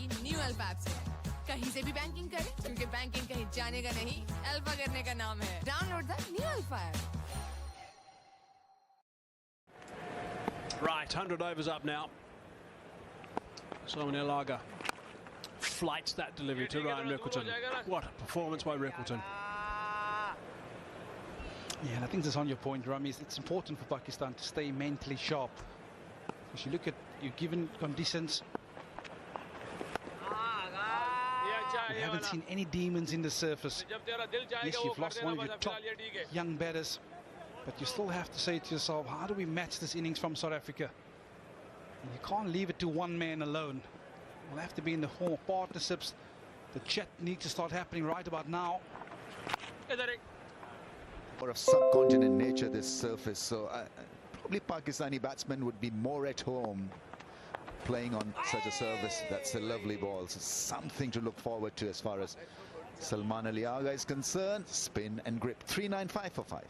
की new alpha app से कहीं से भी बैंकिंग करें, क्योंकि बैंकिंग कहीं जाने का नहीं, अल्फा करने का नाम है। Download the new alpha app. Right, 100 overs up now. Simon Ilaga flights that delivery to Ryan Rickleton. What a performance by Rickleton. Yeah, and I think that's on your point, Rami. It's important for Pakistan to stay mentally sharp. If you look at your given conditions, we haven't seen any demons in the surface. Yes, you've lost one of your top young batters, but you still have to say to yourself, how do we match this innings from South Africa? And you can't leave it to one man alone. We'll have to be in the form of partnerships. The chat needs to start happening right about now. Or of subcontinent nature, this surface, so probably Pakistani batsmen would be more at home playing on such a surface. That's a lovely ball, so something to look forward to as far as Salman Ali Agha is concerned. Spin and grip. 395 for 5.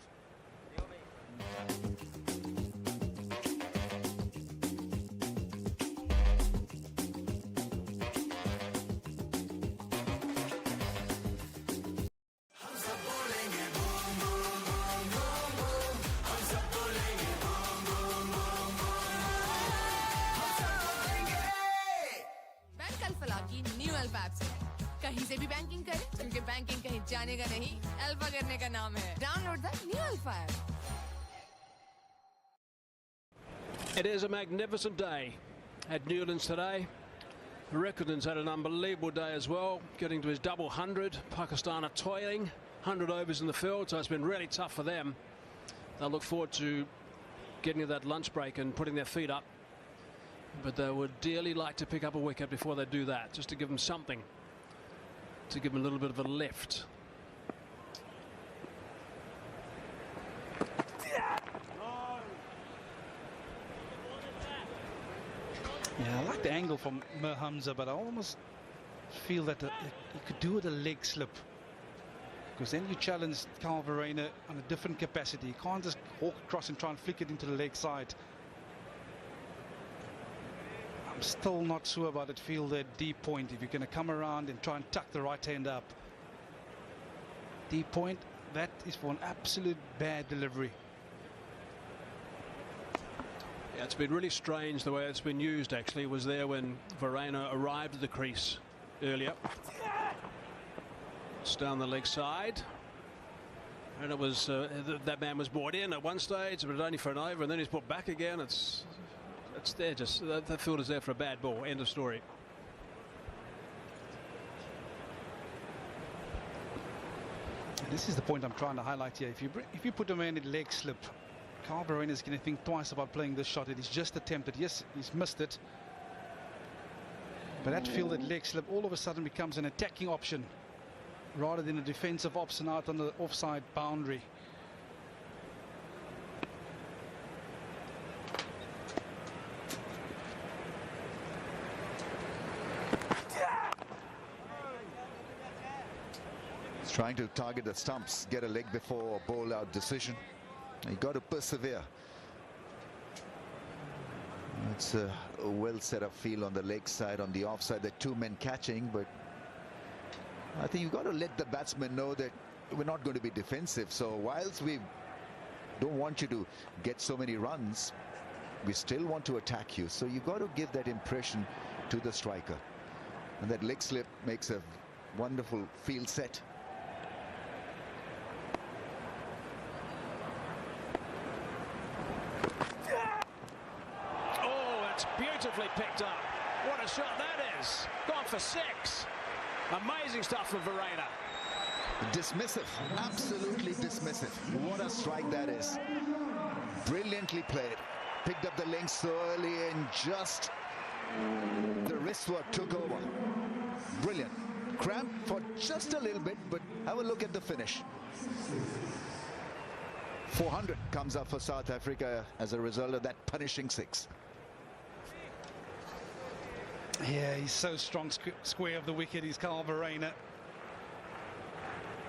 New alpha app से कहीं से भी banking करें, क्योंकि banking कहीं जाने का नहीं, अल्फा करने का नाम है। Download the new alpha app. It is a magnificent day at Newlands today. Rickleton's had an unbelievable day as well, getting to his double 100. Pakistan are toiling, 100 overs in the field, so it's been really tough for them. They'll look forward to getting to that lunch break and putting their feet up. But they would dearly like to pick up a wicket before they do that, just to give them something, to give them a little bit of a lift. Yeah, I like the angle from Mir Hamza, but I almost feel that he could do with a leg slip, because then you challenge Kyle Verreynne on a different capacity. You can't just walk across and try and flick it into the leg side. I'm still not sure about that field at deep point. If you're going to come around and try and tuck the right hand up, deep point, that is for an absolute bad delivery. Yeah, it's been really strange the way it's been used. Actually, was there when Verreynne arrived at the crease earlier. It's down the leg side, and it was that man was brought in at one stage, but only for an over, and then he's put back again. It's there, just the field is there for a bad ball. End of story. This is the point I'm trying to highlight here. If you put a man in leg slip, Kyle Verreynne is going to think twice about playing this shot. It is just attempted. Yes, he's missed it, but that field at leg slip all of a sudden becomes an attacking option rather than a defensive option out on the offside boundary. Trying to target the stumps, get a leg before a bowl out decision. You got to persevere. It's a well set up field on the leg side, on the offside. There are two men catching, but I think you've got to let the batsman know that we're not going to be defensive. So whilst we don't want you to get so many runs, we still want to attack you. So you've got to give that impression to the striker. And that leg slip makes a wonderful field set. Beautifully picked up. What a shot that is. Gone for 6. Amazing stuff from Verreynne. Dismissive, absolutely dismissive. What a strike that is. Brilliantly played. Picked up the length so early and just the wrist work took over. Brilliant. Cramped for just a little bit, but have a look at the finish. 400 comes up for South Africa as a result of that punishing 6. Yeah, he's so strong square of the wicket. He's Kyle Verreynne.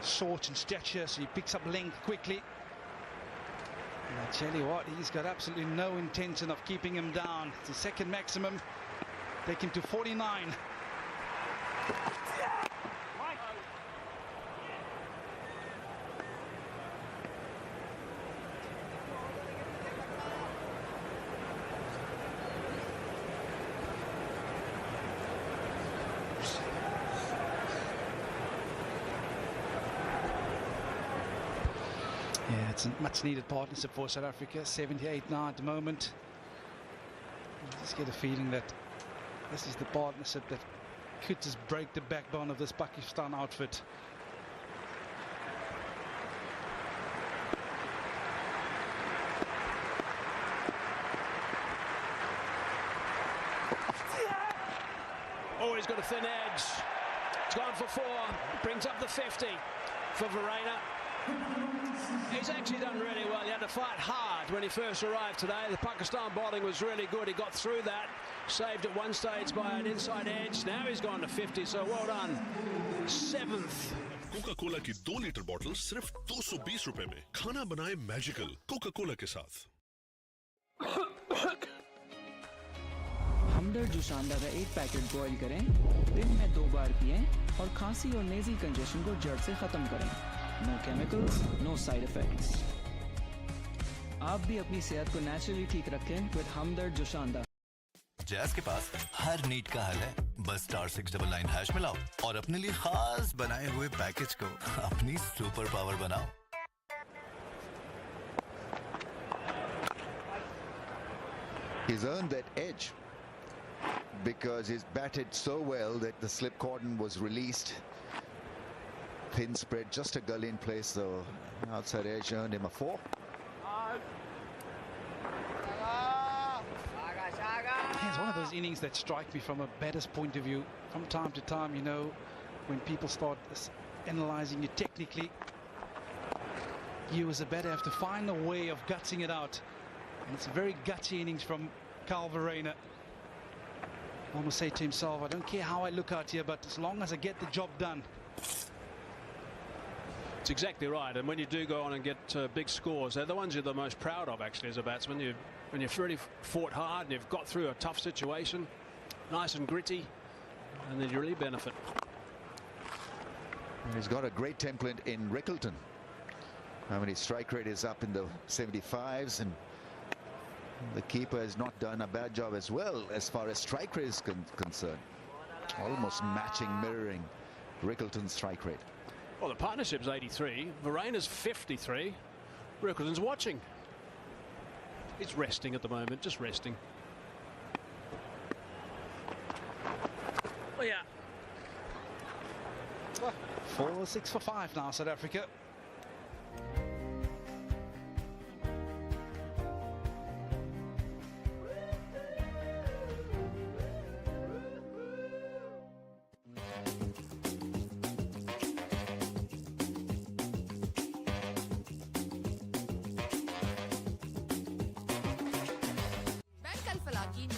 Short in stature, so he picks up length quickly. And I tell you what, he's got absolutely no intention of keeping him down. It's the second maximum. Take him to 49. Yeah, it's a much needed partnership for South Africa. 78 now at the moment. I just get a feeling that this is the partnership that could just break the backbone of this Pakistan outfit. Oh, he's got a thin edge. It's gone for 4. Brings up the 50 for Verreynne. He's actually done really well. He had to fight hard when he first arrived today. The Pakistan bowling was really good. He got through that, saved at one stage by an inside edge. Now he's gone to 50, so well done. 7th. Coca Cola की 2 litre bottle सिर्फ 220 रुपए में। खाना बनाए magical Coca Cola के साथ। हमदर्द जुशांदा का 1 packet boil करें, दिन में 2 बार पिएं और खांसी और नेज़ल कंजेशन को जड़ से खत्म करें। No chemicals, no side effects. आप भी अपनी सेहत को नेचुरली ठीक रखें विद हमदर्द जुशांदा। जैज़ के पास हर नीड का हल है। बस *699# मिलाओ और अपने लिए खास बनाए हुए पैकेज को अपनी सुपर पावर बनाओ। He's earned that edge because he's batted so well that the slip cordon was released. Thin spread, just a gully in place, so outside edge earned him a 4. It's one of those innings that strike me from a batter's point of view. From time to time, you know, when people start analysing you technically, you as a batter have to find a way of gutsing it out. And it's a very gutsy innings from Kyle Verreynne. Almost say to himself, I don't care how I look out here, but as long as I get the job done. It's exactly right, and when you do go on and get big scores, they're the ones you're the most proud of actually as a batsman. When you've really fought hard and you've got through a tough situation, nice and gritty, and then you really benefit. He's got a great template in Rickleton. I mean, his strike rate is up in the 75s, and the keeper has not done a bad job as well as far as strike rate is concerned. Almost matching, mirroring Rickleton's strike rate. Well, the partnership's 83, Verreynne's 53, Rickleton's watching. He's resting at the moment, just resting. Oh, yeah. 6 for 5 now, South Africa.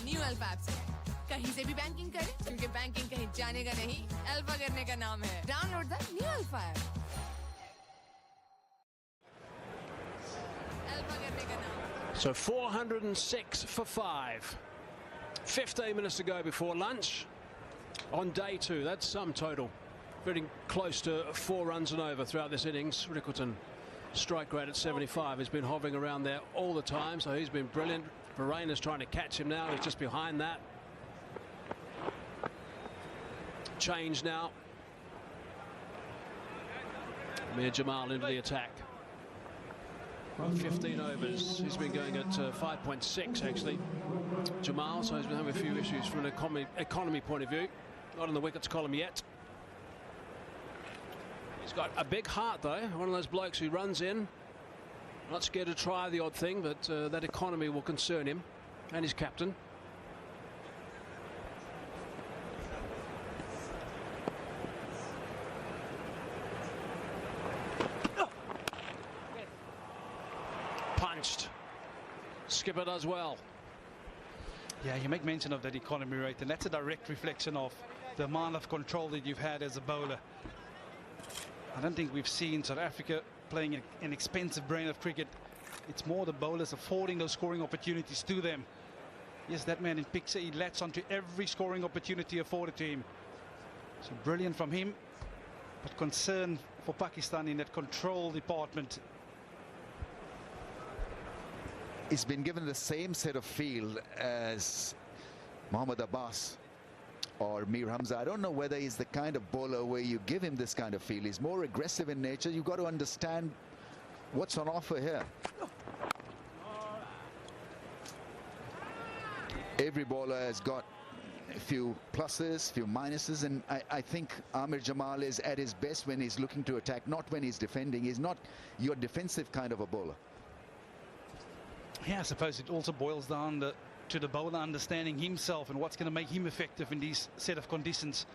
New alpha app से कहीं से भी banking करें, क्योंकि banking कहीं जाने का नहीं, अल्फा करने का नाम है। Download the new alpha app. Alpha करने का नाम। So 406 for 5. 15 minutes to go before lunch on day 2. That's some total. Getting close to 4 runs and over throughout this innings. Rickleton strike rate at 75 has been hovering around there all the time, so he's been brilliant. Verreynne is trying to catch him now. He's just behind that. Change now. Mir Jamal into the attack. 15 overs. He's been going at 5.6 actually. Jamal, so he's been having a few issues from an economy point of view. Not in the wickets column yet. He's got a big heart though. One of those blokes who runs in. Not scared to try the odd thing, but that economy will concern him and his captain. Punched. Skipper does well. Yeah, you make mention of that economy rate, and that's a direct reflection of the amount of control that you've had as a bowler. I don't think we've seen South Africa playing an expensive brand of cricket. It's more the bowlers affording those scoring opportunities to them. Yes, that man in picture, he latched onto every scoring opportunity afforded to him. So brilliant from him, but concern for Pakistan in that control department. He's been given the same set of field as Mohammad Abbas or Mir Hamza. I don't know whether he's the kind of bowler where you give him this kind of field. He's more aggressive in nature. You've got to understand what's on offer here. Every bowler has got a few pluses, few minuses, and I think Amir Jamal is at his best when he's looking to attack, not when he's defending. He's not your defensive kind of a bowler. Yeah, I suppose it also boils down to the bowler understanding himself and what's going to make him effective in these set of conditions.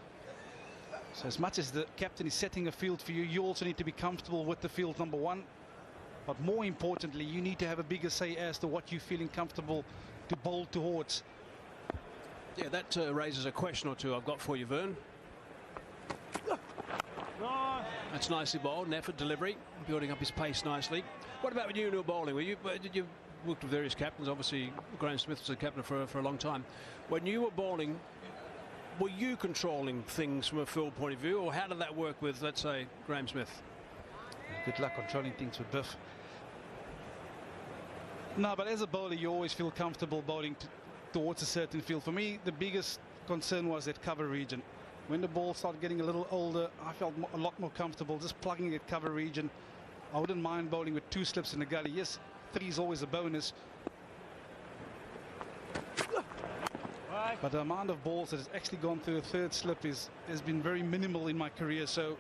So as much as the captain is setting a field for you, you also need to be comfortable with the field, number one. But more importantly, you need to have a bigger say as to what you're feeling comfortable to bowl towards. Yeah, that raises a question or two I've got for you, Vern. That's nicely bowled, an effort delivery, building up his pace nicely. What about when you were bowling? Did you worked with various captains? Obviously, Graeme Smith was a captain for a long time. When you were bowling, were you controlling things from a field point of view, or how did that work with, let's say, Graeme Smith? Good luck controlling things with Biff. No, but as a bowler, you always feel comfortable bowling towards a certain field. For me, the biggest concern was that cover region. When the ball started getting a little older, I felt a lot more comfortable just plugging that cover region. I wouldn't mind bowling with 2 slips in the gully. Yes, 3 is always a bonus. But the amount of balls that has actually gone through a 3rd slip has been very minimal in my career. So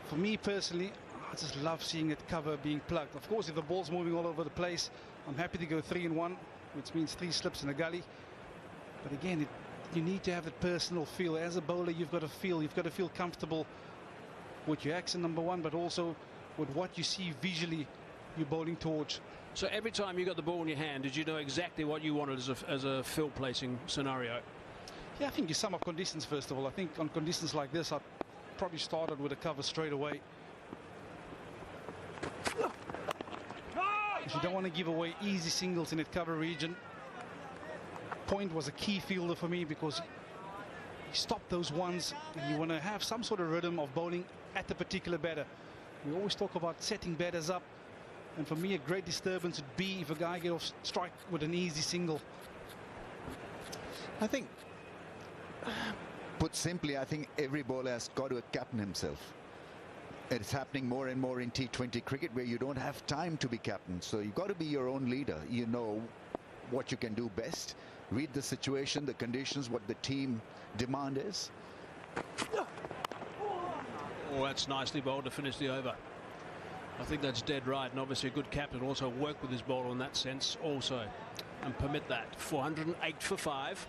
for me personally, I just love seeing it cover being plugged. Of course, if the ball's moving all over the place, I'm happy to go 3 in 1, which means 3 slips in the gully. But again, you need to have that personal feel. As a bowler, you've got to feel comfortable with your action, number one, but also with what you see visually you're bowling towards. So every time you got the ball in your hand, did you know exactly what you wanted as a field placing scenario? Yeah, I think you sum up conditions first of all. I think on conditions like this, I probably started with a cover straight away. If you don't want to give away easy singles in that cover region. Point was a key fielder for me because you stop those ones and you want to have some sort of rhythm of bowling at the particular batter. We always talk about setting batters up, and for me a great disturbance would be if a guy gets off strike with an easy single. I think, put simply, I think every bowler has got to captain himself. It's happening more and more in T20 cricket where you don't have time to be captain, so you've got to be your own leader. You know what you can do best, read the situation, the conditions, what the team demand is. Oh, that's nicely bowled to finish the over. I think that's dead right, and obviously a good captain also work with his bowler in that sense also and permit that. 408 for 5.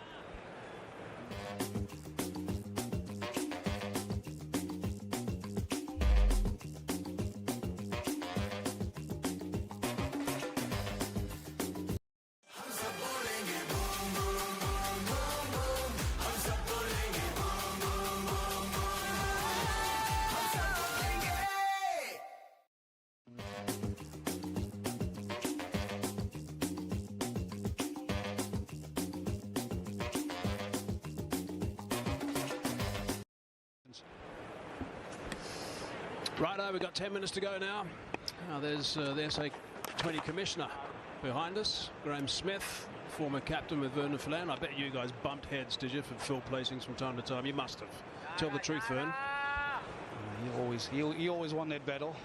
Righto, we've got 10 minutes to go now. There's the SA20 commissioner behind us, Graeme Smith, former captain with Vernon Phelan. I bet you guys bumped heads, did you, for field placings from time to time? You must have. Tell the truth, Vern. He always won that battle.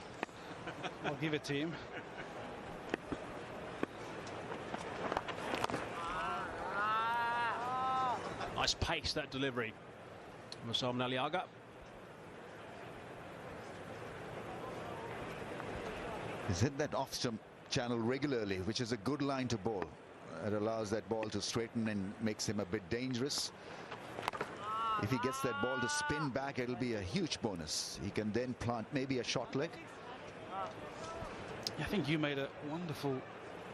I'll give it to him. Nice pace, that delivery. Musab Naliaga. He's hit that off-stump channel regularly, which is a good line to bowl. It allows that ball to straighten and makes him a bit dangerous. If he gets that ball to spin back, it'll be a huge bonus. He can then plant maybe a short leg. I think you made a wonderful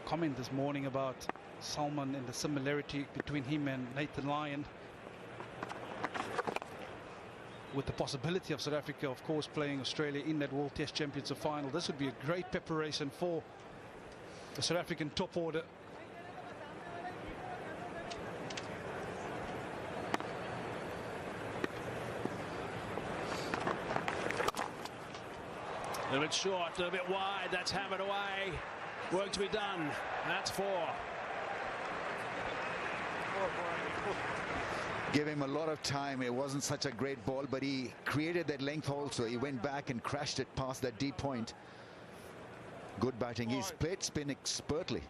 comment this morning about Salman and the similarity between him and Nathan Lyon. With the possibility of South Africa, of course, playing Australia in that World Test Championship final, this would be a great preparation for the South African top order. A little bit short, a little bit wide. That's hammered away. Work to be done. That's 4. Gave him a lot of time. It wasn't such a great ball, but he created that length also. He went back and crashed it past that deep point. Good batting. He's played spin expertly.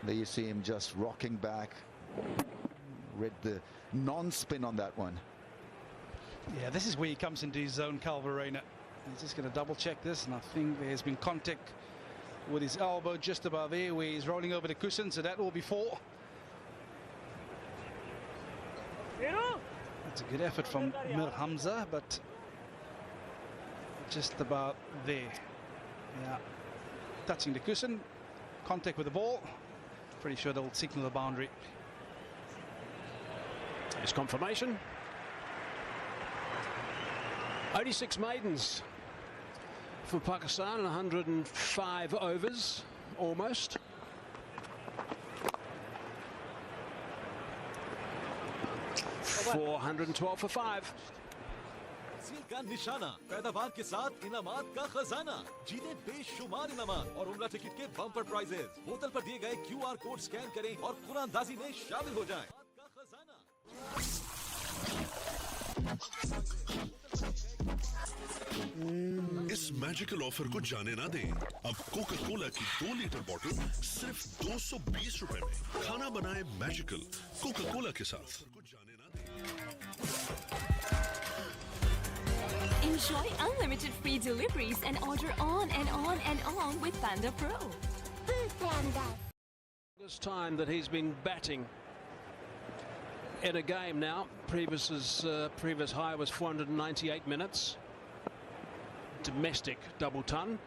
There you see him just rocking back. Read the non-spin on that one. Yeah, this is where he comes into his zone, Calvo Reyna. He's just going to double check this, and I think there's been contact with his elbow just above there where he's rolling over the cushion, so that will be 4. That's a good effort from Mir Hamza, but just about there. Yeah, touching the cushion, contact with the ball. Pretty sure they'll signal the boundary. It's confirmation. Only 6 maidens for Pakistan, 105 overs, almost. $412 for 5. का निशाना पैदावार के साथ इनामात का खजाना जीते बेशुमार इनामात और उम्रा टिकट के बम्पर प्राइजेस बोतल पर दिए गए QR कोड स्कैन करें और कुरानदाजी में शामिल हो जाएं। का खजाना इस मैजिकल ऑफर को जाने ना दें। अब कोका कोला की 2 लीटर बोतल सिर्फ 220 रुपए में। खाना बनाए मैजिकल कोका कोला के साथ। Enjoy unlimited free deliveries and order on and on and on with Panda Pro. This time that he's been batting in a game now. Previous high was 498 minutes. Domestic double ton.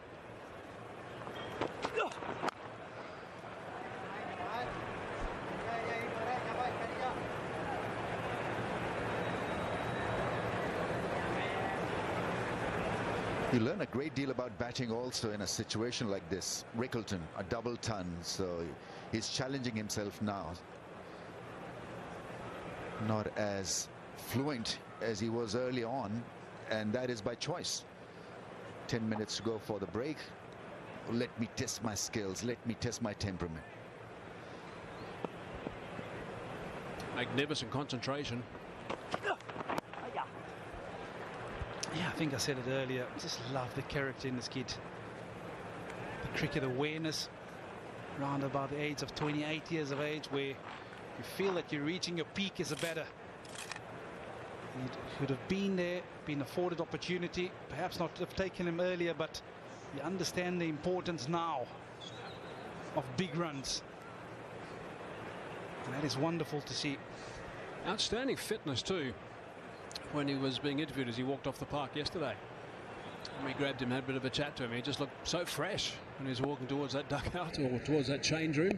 You learn a great deal about batting also in a situation like this. Rickleton, a double ton, so he's challenging himself now. Not as fluent as he was early on, and that is by choice. 10 minutes to go for the break. Let me test my skills, let me test my temperament. Magnificent concentration. Yeah, I think I said it earlier. I just love the character in this kid. The cricket awareness around about the age of 28 years of age, where you feel that you're reaching your peak as a batter. He could have been there, been afforded opportunity, perhaps not have taken him earlier, but you understand the importance now of big runs. And that is wonderful to see. Outstanding fitness too. When he was being interviewed as he walked off the park yesterday, we grabbed him, had a bit of a chat to him. He just looked so fresh when he was walking towards that dugout or towards that change room.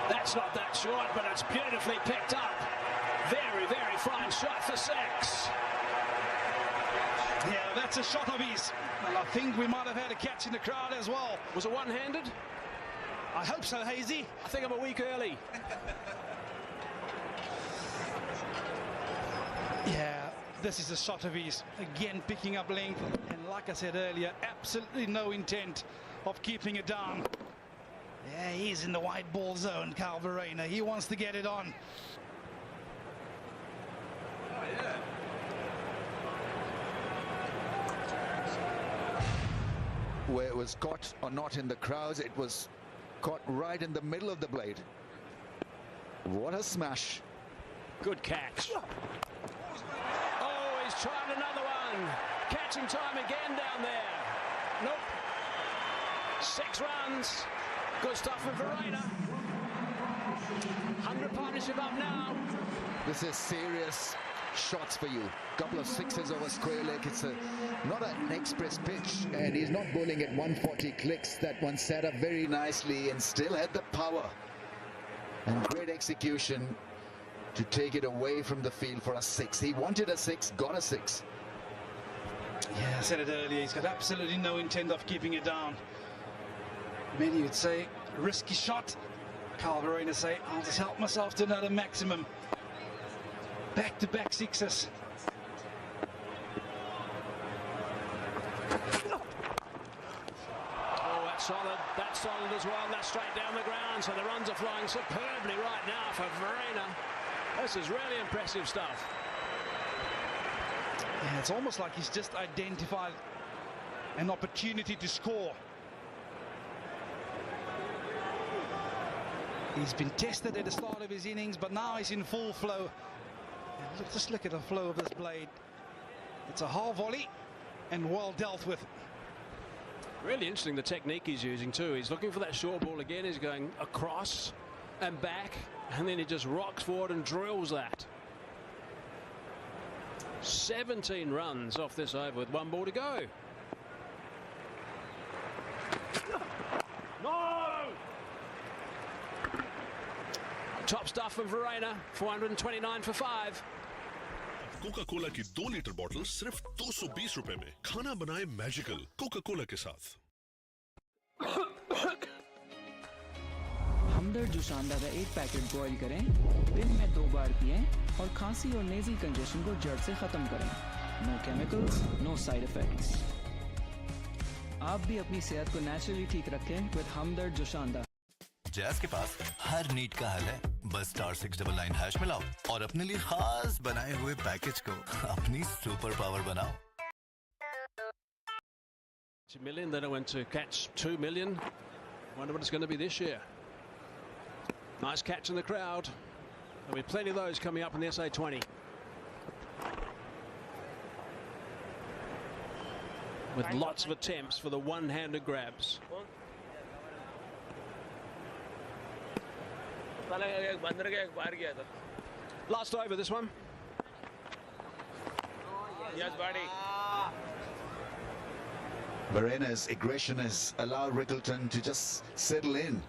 That's not that short, but it's beautifully picked up. Very, very fine shot for 6. Yeah, that's a shot of his. Well, I think we might have had a catch in the crowd as well. Was it one-handed? I hope so, Hazy. I think I'm a week early. Yeah, this is a shot of his. Again, picking up length. And like I said earlier, absolutely no intent of keeping it down. Yeah, he's in the white ball zone, Calvo Reyna. He wants to get it on. Where it was caught or not in the crowds, it was caught right in the middle of the blade. What a smash. Good catch. Oh, he's tried another one. Catching time again down there. Nope. 6 runs. Good stuff from Verena. 100 partnership up now. This is serious shots for you. Couple of 6s over square leg. It's not an express pitch, and he's not bowling at 140 clicks. That one set up very nicely and still had the power and great execution to take it away from the field for a 6. He wanted a 6, got a 6. Yeah, I said it earlier. He's got absolutely no intent of keeping it down. Many would say risky shot. Calvo Reyna say, I'll just help myself to another maximum. Back-to-back sixes. Oh, that's solid as well. That's straight down the ground. So the runs are flying superbly right now for Verreynne. This is really impressive stuff. Yeah, it's almost like he's just identified an opportunity to score. He's been tested at the start of his innings, but now he's in full flow. Just look at the flow of this blade. It's a half volley and well dealt with. Really interesting the technique he's using too. He's looking for that short ball again. He's going across and back, and then he just rocks forward and drills that. 17 runs off this over with one ball to go. No! Top stuff from Verreynne, 429 for 5. Coca Cola की 2 litre बोतल सिर्फ 220 रुपए में। खाना बनाए magical Coca Cola के साथ। हमदर्द जुशांदा का 1 पैकेट बॉईल करें, दिन में 2 बार पिएं और खांसी और नेज़ल कंजेशन को जड़ से खत्म करें। No chemicals, no side effects. आप भी अपनी सेहत को नेचुरली ठीक रखें विद हमदर्द जुशांदा। जैज़ के पास हर नीड का हल है, बस *699# मिलाओ और अपने लिए खास बनाए हुए पैकेज को अपनी सुपर पावर बनाओ। $2 million, then it went to catch 2 million. Wonder what it's going to be this year. Nice catch in the crowd. There'll be plenty of those coming up in the SA20. With lots of attempts for the one-handed grabs. Last over this one. Yes, buddy. Verreynne's aggression has allowed Rickleton to just settle in.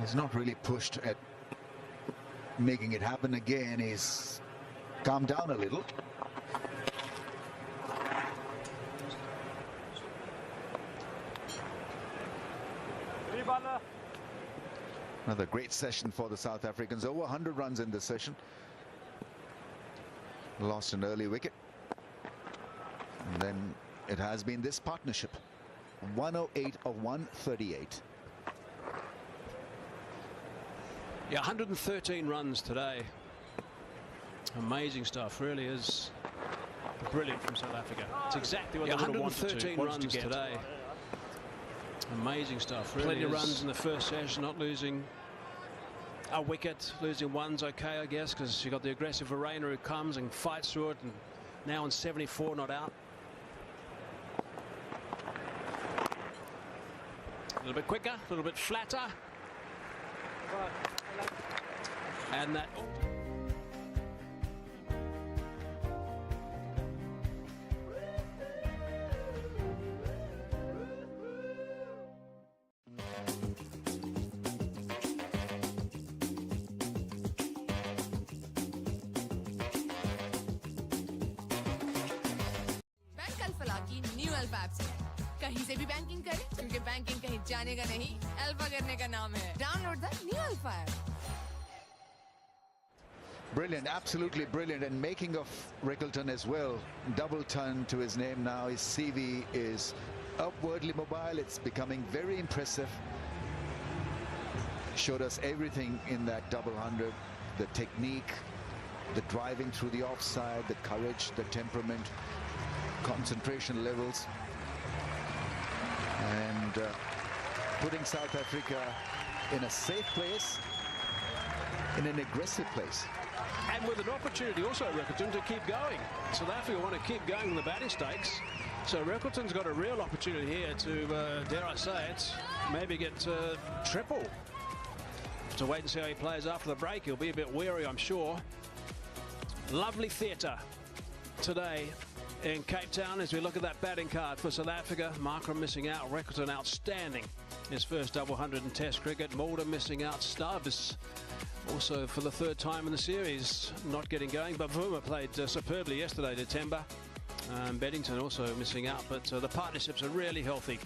He's not really pushed at making it happen again. He's calmed down a little. Another great session for the South Africans. Over 100 runs in this session. Lost an early wicket. And then it has been this partnership. 108 of 138. Yeah, 113 runs today. Amazing stuff. Really is brilliant from South Africa. It's exactly what they would have wanted to. 113 runs today. Amazing stuff. Really plenty of runs in the first session, not losing a wicket. Losing one's okay, I guess, because you've got the aggressive Verreynne who comes and fights through it, and now on 74, not out. A little bit quicker, a little bit flatter. And that... bank alpha की new alpha app से कहीं से भी banking करें, क्योंकि banking कहीं जाने का नहीं, अल्फा करने का नाम है। Download the new alpha app. Brilliant, absolutely brilliant, and making of Rickleton as well. Double ton to his name now. His CV is upwardly mobile. It's becoming very impressive. Showed us everything in that double 100. The technique, the driving through the offside, the courage, the temperament, concentration levels, and putting South Africa in a safe place, in an aggressive place. And with an opportunity also, Rickleton, to keep going. South Africa want to keep going in the batting stakes. So Rickleton's got a real opportunity here to, dare I say it, maybe get triple. To wait and see how he plays after the break. He'll be a bit weary, I'm sure. Lovely theatre today in Cape Town as we look at that batting card for South Africa. Markram missing out, Rickleton outstanding. His first double 100 in Test cricket. Mulder missing out, Stubbs also for the 3rd time in the series not getting going. But Bavuma played superbly yesterday to Temba. Beddington also missing out, but the partnerships are really healthy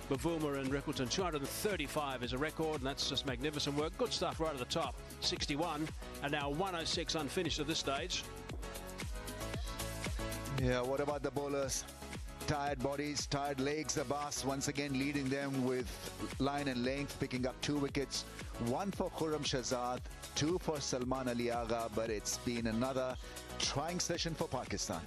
Bavuma and Rickleton. 235 is a record, and that's just magnificent work. Good stuff right at the top. 61, and now 106 unfinished at this stage. Yeah, what about the bowlers? Tired bodies, tired legs. Abbas once again leading them with line and length, picking up 2 wickets. 1 for Khurram Shahzad, 2 for Salman Ali Agha, but it's been another trying session for Pakistan.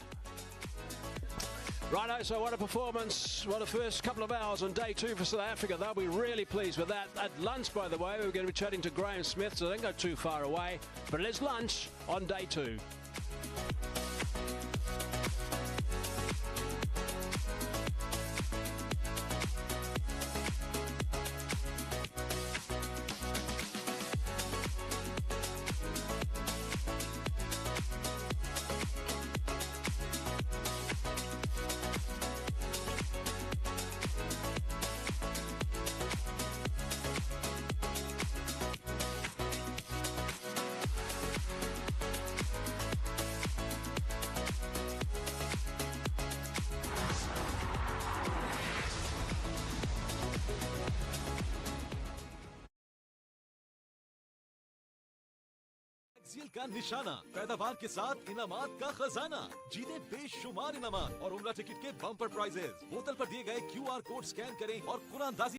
Righto, so what a performance. What a first couple of hours on day 2 for South Africa. They'll be really pleased with that. At lunch, by the way, we're going to be chatting to Graham Smith, so don't go too far away. But it is lunch on day 2. Axial का निशाना, पैदावार के साथ इनामात का खजाना, जीते बेशुमार इनामात और उम्रा टिकट के बम्पर प्राइजेस। बोतल पर दिए गए QR कोड स्कैन करें और कुरानदाजी